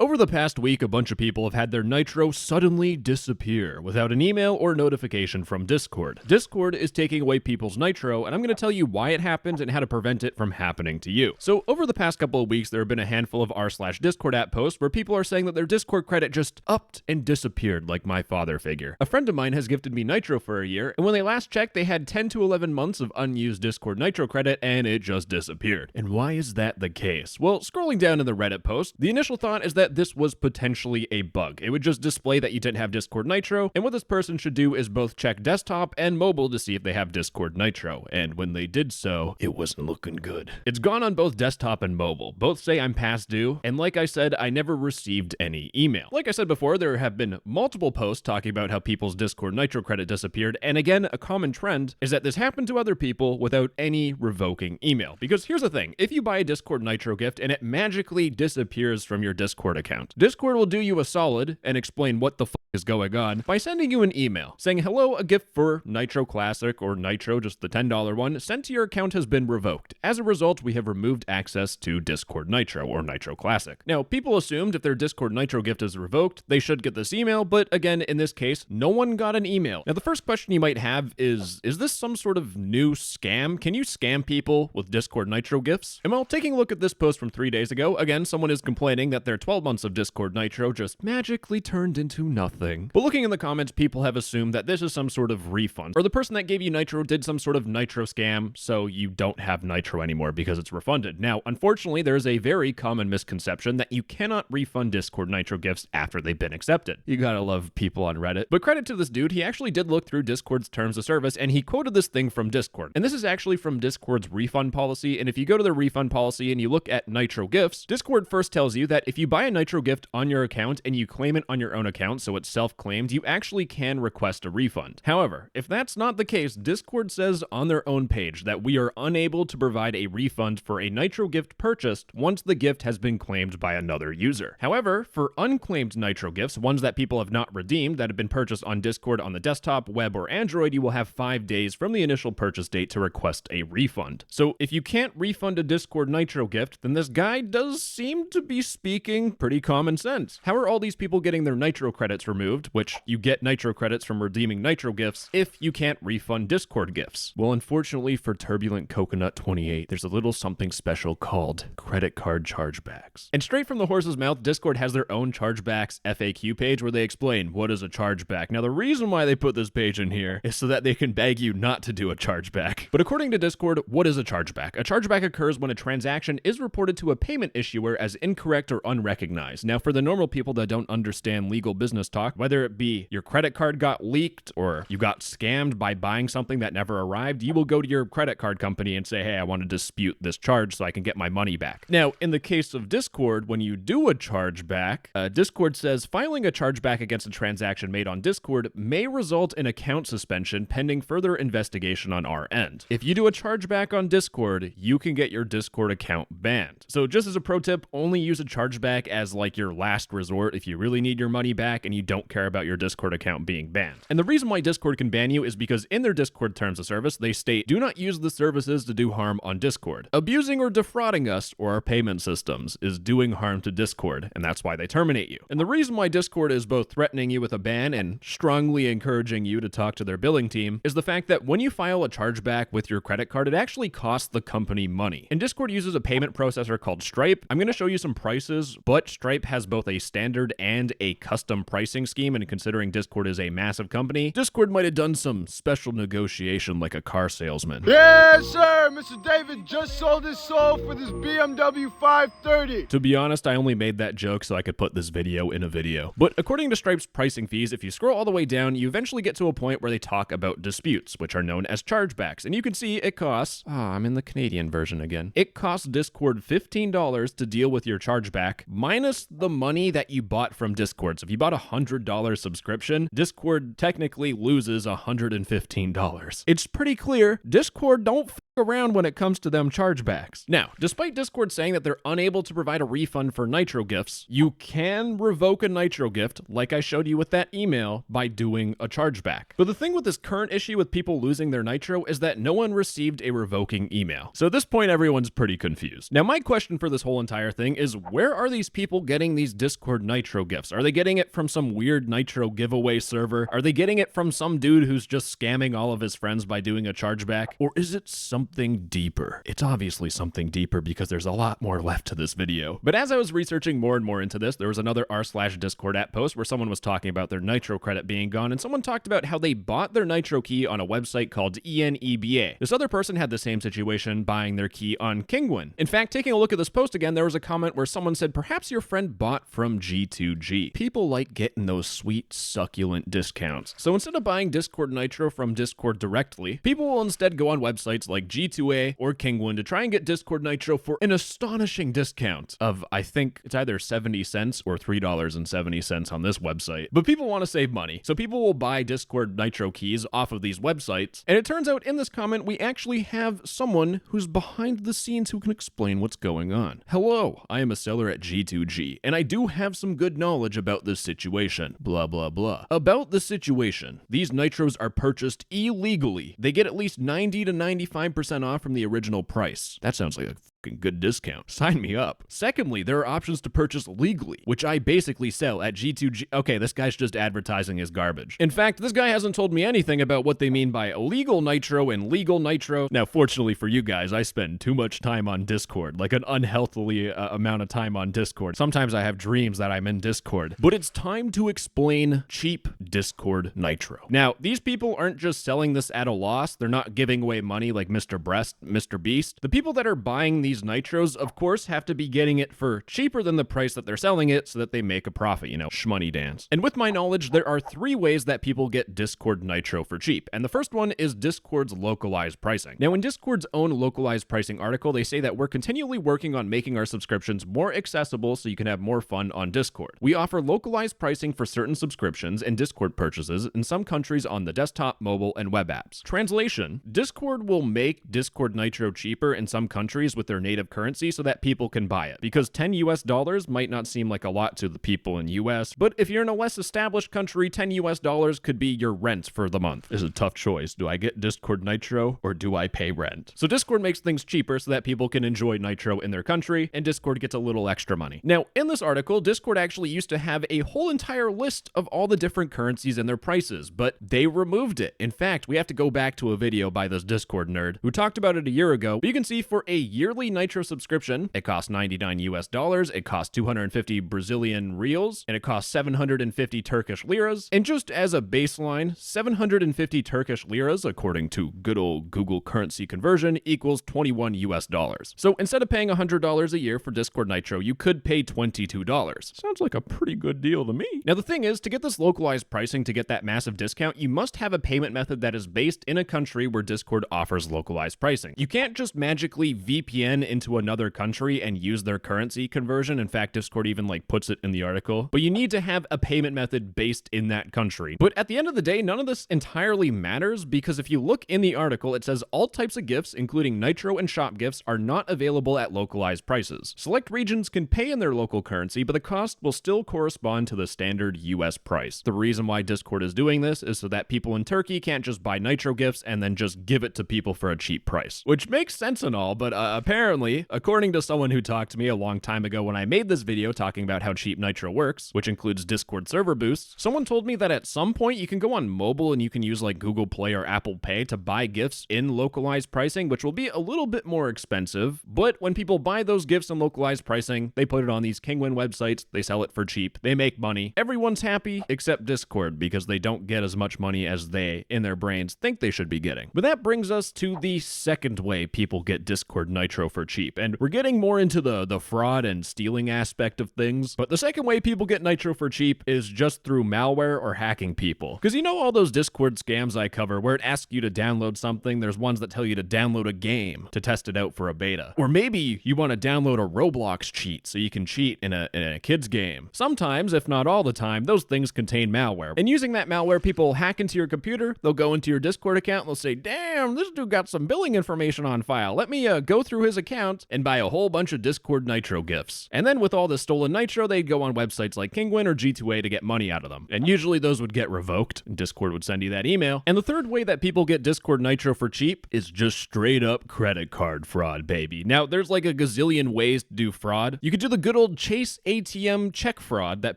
Over the past week, a bunch of people have had their Nitro suddenly disappear without an email or notification from Discord. Discord is taking away people's Nitro, and I'm going to tell you why it happened and how to prevent it from happening to you. So over the past couple of weeks, there have been a handful of r/Discord app posts where people are saying that their Discord credit just upped and disappeared like my father figure. A friend of mine has gifted me Nitro for a year, and when they last checked, they had 10 to 11 months of unused Discord Nitro credit, and it just disappeared. And why is that the case? Well, scrolling down in the Reddit post, the initial thought is that this was potentially a bug. It would just display that you didn't have Discord Nitro, and what this person should do is both check desktop and mobile to see if they have Discord Nitro, and when they did so, it wasn't looking good. It's gone on both desktop and mobile. Both say I'm past due, and like I said, I never received any email. Like I said before, there have been multiple posts talking about how people's Discord Nitro credit disappeared, and again, a common trend is that this happened to other people without any revoking email. Because here's the thing, if you buy a Discord Nitro gift and it magically disappears from your Discord account, Discord will do you a solid and explain what the fuck is going on by sending you an email saying, hello, a gift for Nitro Classic or Nitro, just the $10 one, sent to your account has been revoked. As a result, we have removed access to Discord Nitro or Nitro Classic. Now, people assumed if their Discord Nitro gift is revoked, they should get this email, but again, in this case, no one got an email. Now, the first question you might have is this some sort of new scam? Can you scam people with Discord Nitro gifts? And while taking a look at this post from 3 days ago, again, someone is complaining that their 12 months of Discord Nitro just magically turned into nothing. But looking in the comments, people have assumed that this is some sort of refund, or the person that gave you Nitro did some sort of Nitro scam, so you don't have Nitro anymore because it's refunded. Now, unfortunately, there is a very common misconception that you cannot refund Discord Nitro gifts after they've been accepted. You gotta love people on Reddit. But credit to this dude, he actually did look through Discord's terms of service, and he quoted this thing from Discord. And this is actually from Discord's refund policy, and if you go to their refund policy and you look at Nitro gifts, Discord first tells you that if you buy a Nitro gift on your account and you claim it on your own account, so it's self-claimed, you actually can request a refund. However, if that's not the case, Discord says on their own page that we are unable to provide a refund for a Nitro gift purchased once the gift has been claimed by another user. However, for unclaimed Nitro gifts, ones that people have not redeemed that have been purchased on Discord on the desktop, web, or Android, you will have 5 days from the initial purchase date to request a refund. So if you can't refund a Discord Nitro gift, then this guy does seem to be speaking pretty common sense. How are all these people getting their Nitro credits removed, which you get Nitro credits from redeeming Nitro gifts, if you can't refund Discord gifts? Well, unfortunately for Turbulent Coconut 28, there's a little something special called credit card chargebacks. And straight from the horse's mouth, Discord has their own chargebacks FAQ page where they explain what is a chargeback. Now, the reason why they put this page in here is so that they can beg you not to do a chargeback. But according to Discord, what is a chargeback? A chargeback occurs when a transaction is reported to a payment issuer as incorrect or unrecognized. Now, for the normal people that don't understand legal business talk, whether it be your credit card got leaked or you got scammed by buying something that never arrived, you will go to your credit card company and say, hey, I want to dispute this charge so I can get my money back. Now, in the case of Discord, when you do a chargeback, Discord says filing a chargeback against a transaction made on Discord may result in account suspension pending further investigation on our end. If you do a chargeback on Discord, you can get your Discord account banned. So just as a pro tip, only use a chargeback as like your last resort if you really need your money back and you don't care about your Discord account being banned. And the reason why Discord can ban you is because in their Discord terms of service, they state, do not use the services to do harm on Discord. Abusing or defrauding us or our payment systems is doing harm to Discord, and that's why they terminate you. And the reason why Discord is both threatening you with a ban and strongly encouraging you to talk to their billing team is the fact that when you file a chargeback with your credit card, it actually costs the company money. And Discord uses a payment processor called Stripe. I'm going to show you some prices, but Stripe has both a standard and a custom pricing scheme, and considering Discord is a massive company, Discord might have done some special negotiation like a car salesman. Yes, sir! Mr. David just sold his soul for this BMW 530. To be honest, I only made that joke so I could put this video in a video. But according to Stripe's pricing fees, if you scroll all the way down, you eventually get to a point where they talk about disputes, which are known as chargebacks. And you can see it costs, I'm in the Canadian version again. It costs Discord $15 to deal with your chargeback, minus the money that you bought from Discord. So if you bought a $100 subscription, Discord technically loses $115. It's pretty clear Discord don't f around when it comes to them chargebacks. Now, despite Discord saying that they're unable to provide a refund for Nitro gifts, you can revoke a Nitro gift, like I showed you with that email, by doing a chargeback. But the thing with this current issue with people losing their Nitro is that no one received a revoking email. So at this point, everyone's pretty confused. Now, my question for this whole entire thing is, where are these people getting these Discord Nitro gifts? Are they getting it from some weird Nitro giveaway server? Are they getting it from some dude who's just scamming all of his friends by doing a chargeback? Or is it something deeper? It's obviously something deeper because there's a lot more left to this video. But as I was researching more and more into this, there was another r/Discord app post where someone was talking about their Nitro credit being gone, and someone talked about how they bought their Nitro key on a website called ENEBA. This other person had the same situation buying their key on Kingwin. In fact, taking a look at this post again, there was a comment where someone said, perhaps your friend bought from G2G. People like getting those sweet, succulent discounts. So instead of buying Discord Nitro from Discord directly, people will instead go on websites like G2A or Kingwin to try and get Discord Nitro for an astonishing discount of, I think it's either 70 cents or $3.70 on this website. But people want to save money, so people will buy Discord Nitro keys off of these websites. And it turns out in this comment, we actually have someone who's behind the scenes who can explain what's going on. Hello, I am a seller at G2G, and I do have some good knowledge about this situation. Blah, blah, blah. About the situation, these Nitros are purchased illegally. They get at least 90 to 95% off from the original price. That sounds like a good discount. Sign me up. Secondly, there are options to purchase legally, which I basically sell at G2G. Okay, this guy's just advertising his garbage. In fact, this guy hasn't told me anything about what they mean by illegal Nitro and legal Nitro. Now, fortunately for you guys, I spend too much time on Discord, like an unhealthily amount of time on Discord. Sometimes I have dreams that I'm in Discord. But it's time to explain cheap Discord Nitro. Now, these people aren't just selling this at a loss. They're not giving away money like Mr. Beast. The people that are buying these Nitros, of course, have to be getting it for cheaper than the price that they're selling it so that they make a profit, you know, shmoney dance. And with my knowledge, there are 3 ways that people get Discord Nitro for cheap. And the first one is Discord's localized pricing. Now, in Discord's own localized pricing article, they say that we're continually working on making our subscriptions more accessible so you can have more fun on Discord. We offer localized pricing for certain subscriptions and Discord purchases in some countries on the desktop, mobile, and web apps. Translation: Discord will make Discord Nitro cheaper in some countries with their native currency so that people can buy it. Because $10 might not seem like a lot to the people in US, but if you're in a less established country, $10 could be your rent for the month. It's a tough choice. Do I get Discord Nitro or do I pay rent? So Discord makes things cheaper so that people can enjoy Nitro in their country, and Discord gets a little extra money. Now, in this article, Discord actually used to have a whole entire list of all the different currencies and their prices, but they removed it. In fact, we have to go back to a video by this Discord nerd who talked about it a year ago. But you can see for a yearly Nitro subscription, it costs $99, it costs 250 Brazilian reals, and it costs 750 Turkish liras. And just as a baseline, 750 Turkish liras, according to good old Google currency conversion, equals $21. So instead of paying $100 a year for Discord Nitro, you could pay $22. Sounds like a pretty good deal to me. Now the thing is, to get this localized pricing, to get that massive discount, you must have a payment method that is based in a country where Discord offers localized pricing. You can't just magically VPN into another country and use their currency conversion. In fact, Discord even puts it in the article. But you need to have a payment method based in that country. But at the end of the day, none of this entirely matters, because if you look in the article, it says all types of gifts, including Nitro and shop gifts, are not available at localized prices. Select regions can pay in their local currency, but the cost will still correspond to the standard US price. The reason why Discord is doing this is so that people in Turkey can't just buy Nitro gifts and then just give it to people for a cheap price. Which makes sense and all, but apparently, according to someone who talked to me a long time ago when I made this video talking about how cheap Nitro works, which includes Discord server boosts, someone told me that at some point you can go on mobile and you can use Google Play or Apple Pay to buy gifts in localized pricing, which will be a little bit more expensive. But when people buy those gifts in localized pricing, they put it on these Kingwin websites, they sell it for cheap, they make money. Everyone's happy except Discord, because they don't get as much money as they, in their brains, think they should be getting. But that brings us to the second way people get Discord Nitro for for cheap. And we're getting more into the fraud and stealing aspect of things, but the second way people get Nitro for cheap is just through malware or hacking people. Because you know all those Discord scams I cover where it asks you to download something? There's ones that tell you to download a game to test it out for a beta. Or maybe you want to download a Roblox cheat so you can cheat in a kid's game. Sometimes, if not all the time, those things contain malware. And using that malware, people hack into your computer, they'll go into your Discord account and they'll say, damn, this dude got some billing information on file. Let me go through his account and buy a whole bunch of Discord Nitro gifts. And then with all the stolen Nitro, they'd go on websites like Kingwin or G2A to get money out of them. And usually those would get revoked. Discord would send you that email. And the third way that people get Discord Nitro for cheap is just straight up credit card fraud, baby. Now, there's like a gazillion ways to do fraud. You could do the good old Chase ATM check fraud that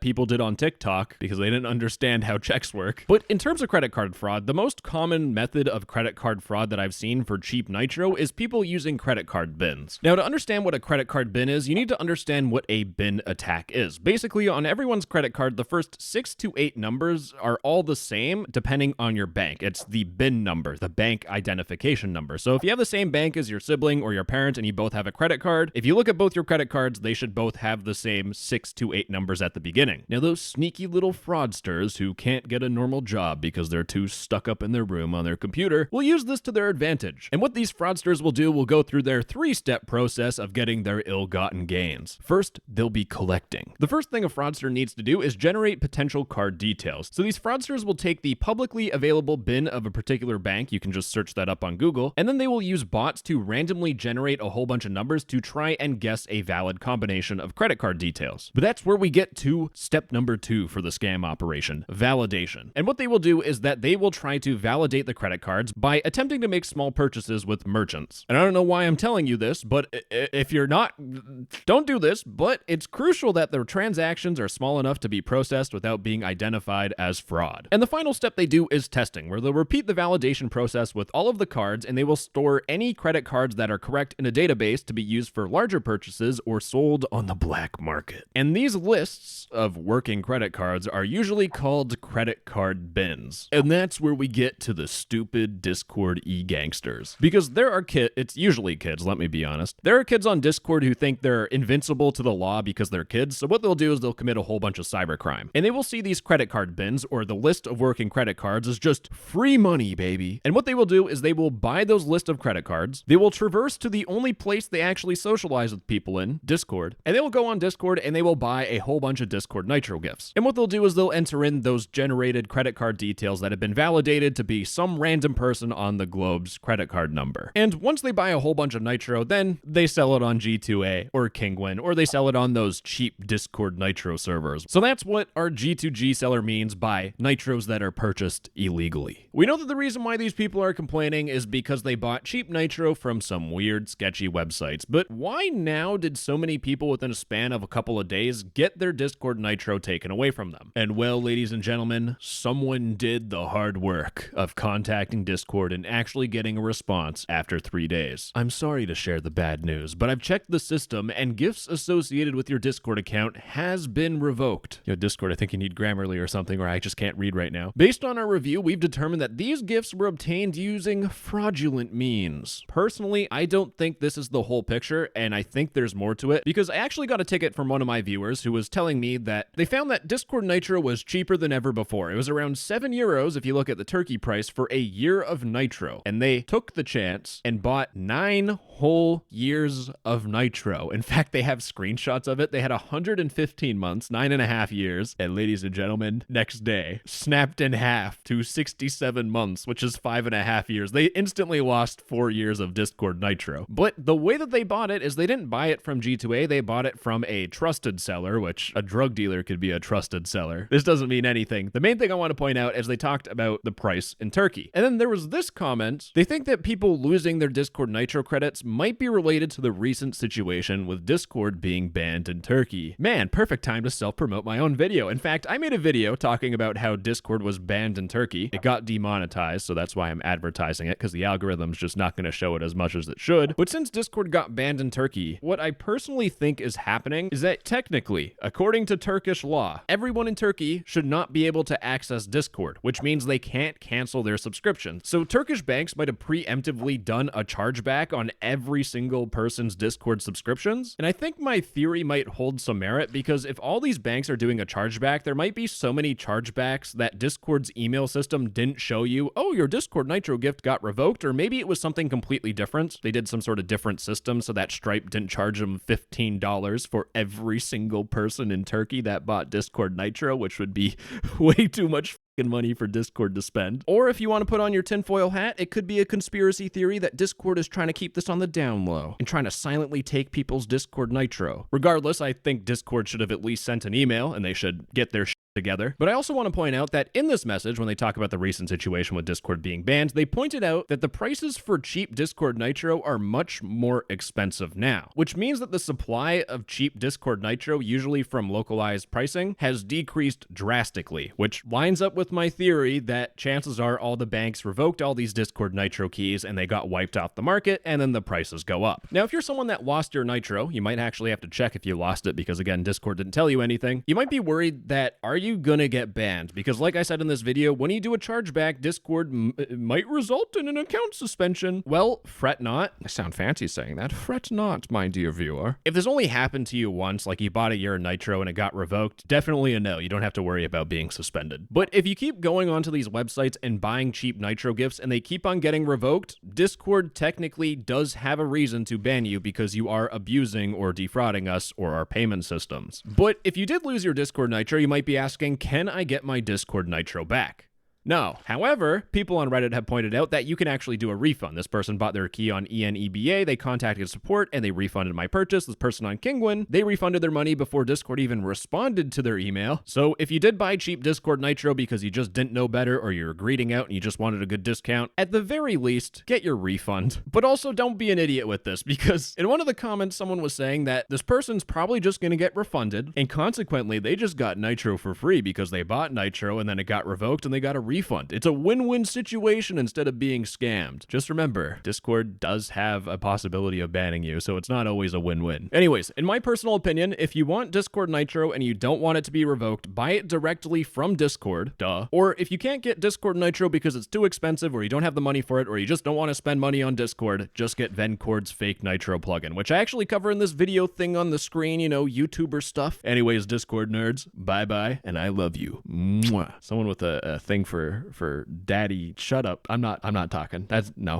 people did on TikTok because they didn't understand how checks work. But in terms of credit card fraud, the most common method of credit card fraud that I've seen for cheap Nitro is people using credit card bins. Now, to understand what a credit card bin is, you need to understand what a bin attack is. Basically, on everyone's credit card, the first 6 to 8 numbers are all the same depending on your bank. It's the bin number, the bank identification number. So if you have the same bank as your sibling or your parent and you both have a credit card, if you look at both your credit cards, they should both have the same 6 to 8 numbers at the beginning. Now, those sneaky little fraudsters who can't get a normal job because they're too stuck up in their room on their computer will use this to their advantage. And what these fraudsters will do will go through their 3-step process of getting their ill-gotten gains. First, they'll be collecting. The first thing a fraudster needs to do is generate potential card details. So these fraudsters will take the publicly available bin of a particular bank, you can just search that up on Google, and then they will use bots to randomly generate a whole bunch of numbers to try and guess a valid combination of credit card details. But that's where we get to step number 2 for the scam operation, validation. And what they will do is that they will try to validate the credit cards by attempting to make small purchases with merchants. And I don't know why I'm telling you this, but if you're not, don't do this, but it's crucial that their transactions are small enough to be processed without being identified as fraud. And the final step they do is testing, where they'll repeat the validation process with all of the cards, and they will store any credit cards that are correct in a database to be used for larger purchases or sold on the black market. And these lists of working credit cards are usually called credit card bins. And that's where we get to the stupid Discord e-gangsters. Because there are it's usually kids, let me be honest. There are kids on Discord who think they're invincible to the law because they're kids, so what they'll do is they'll commit a whole bunch of cybercrime. And they will see these credit card bins, or the list of working credit cards, as just free money, baby. And what they will do is they will buy those list of credit cards, they will traverse to the only place they actually socialize with people in, Discord, and they will go on Discord and they will buy a whole bunch of Discord Nitro gifts. And what they'll do is they'll enter in those generated credit card details that have been validated to be some random person on the globe's credit card number. And once they buy a whole bunch of Nitro, then they sell it on G2A or Kingwin, or they sell it on those cheap Discord Nitro servers. So that's what our G2G seller means by Nitros that are purchased illegally. We know that the reason why these people are complaining is because they bought cheap Nitro from some weird, sketchy websites. But why now did so many people within a span of a couple of days get their Discord Nitro taken away from them? And well, ladies and gentlemen, someone did the hard work of contacting Discord and actually getting a response after 3 days. I'm sorry to share the bad news, but I've checked the system and gifts associated with your Discord account has been revoked. Discord, I think you need Grammarly or something, or I just can't read right now. Based on our review, we've determined that these gifts were obtained using fraudulent means. Personally, I don't think this is the whole picture, and I think there's more to it, because I actually got a ticket from one of my viewers who was telling me that they found that Discord Nitro was cheaper than ever before. It was around €7 if you look at the turkey price for a year of Nitro, and they took the chance and bought 9 whole years of Nitro. In fact, they have screenshots of it. They had 115 months, 9.5 years, and ladies and gentlemen, next day, snapped in half to 67 months, which is 5.5 years. They instantly lost 4 years of Discord Nitro. But the way that they bought it is they didn't buy it from G2A, they bought it from a trusted seller, which a drug dealer could be a trusted seller. This doesn't mean anything. The main thing I want to point out is they talked about the price in Turkey. And then there was this comment. They think that people losing their Discord Nitro credits might be related to the recent situation with Discord being banned in Turkey. Man, perfect time to self-promote my own video. In fact, I made a video talking about how Discord was banned in Turkey. It got demonetized, so that's why I'm advertising it, because the algorithm's just not going to show it as much as it should. But since Discord got banned in Turkey, what I personally think is happening is that technically, according to Turkish law, everyone in Turkey should not be able to access Discord, which means they can't cancel their subscription. So Turkish banks might have preemptively done a chargeback on every single person's Discord subscriptions. And I think my theory might hold some merit, because if all these banks are doing a chargeback, there might be so many chargebacks that Discord's email system didn't show you, oh, your Discord Nitro gift got revoked, or maybe it was something completely different. They did some sort of different system so that Stripe didn't charge them $15 for every single person in Turkey that bought Discord Nitro, which would be way too much money for Discord to spend. Or if you want to put on your tinfoil hat, it could be a conspiracy theory that Discord is trying to keep this on the down low and trying to silently take people's Discord Nitro. Regardless, I think Discord should have at least sent an email, and they should get their together. But I also want to point out that in this message, when they talk about the recent situation with Discord being banned, they pointed out that the prices for cheap Discord Nitro are much more expensive now, which means that the supply of cheap Discord Nitro, usually from localized pricing, has decreased drastically, which lines up with my theory that chances are all the banks revoked all these Discord Nitro keys and they got wiped off the market, and then the prices go up. Now, if you're someone that lost your Nitro, you might actually have to check if you lost it, because again, Discord didn't tell you anything. You might be worried that, are you gonna get banned? Because like I said in this video, when you do a chargeback, Discord might result in an account suspension. Well, fret not. I sound fancy saying that. Fret not, my dear viewer. If this only happened to you once, like you bought a year of Nitro and it got revoked, definitely a no. You don't have to worry about being suspended. But if you keep going onto these websites and buying cheap Nitro gifts and they keep on getting revoked, Discord technically does have a reason to ban you, because you are abusing or defrauding us or our payment systems. But if you did lose your Discord Nitro, you might be asking, can I get my Discord Nitro back? No. However, people on Reddit have pointed out that you can actually do a refund. This person bought their key on ENEBA, they contacted support, and they refunded my purchase. This person on Kingwin, they refunded their money before Discord even responded to their email. So if you did buy cheap Discord Nitro because you just didn't know better, or you're greeting out and you just wanted a good discount, at the very least, get your refund. But also don't be an idiot with this, because in one of the comments, someone was saying that this person's probably just going to get refunded, and consequently, they just got Nitro for free because they bought Nitro and then it got revoked and they got a refund. It's a win-win situation instead of being scammed. Just remember, Discord does have a possibility of banning you, so it's not always a win-win. Anyways, in my personal opinion, if you want Discord Nitro and you don't want it to be revoked, buy it directly from Discord, duh. Or if you can't get Discord Nitro because it's too expensive, or you don't have the money for it, or you just don't want to spend money on Discord, just get Vencord's fake Nitro plugin, which I actually cover in this video thing on the screen, you know, YouTuber stuff. Anyways, Discord nerds, bye-bye, and I love you. Mwah. Someone with a thing for daddy, shut up. I'm not talking. That's no.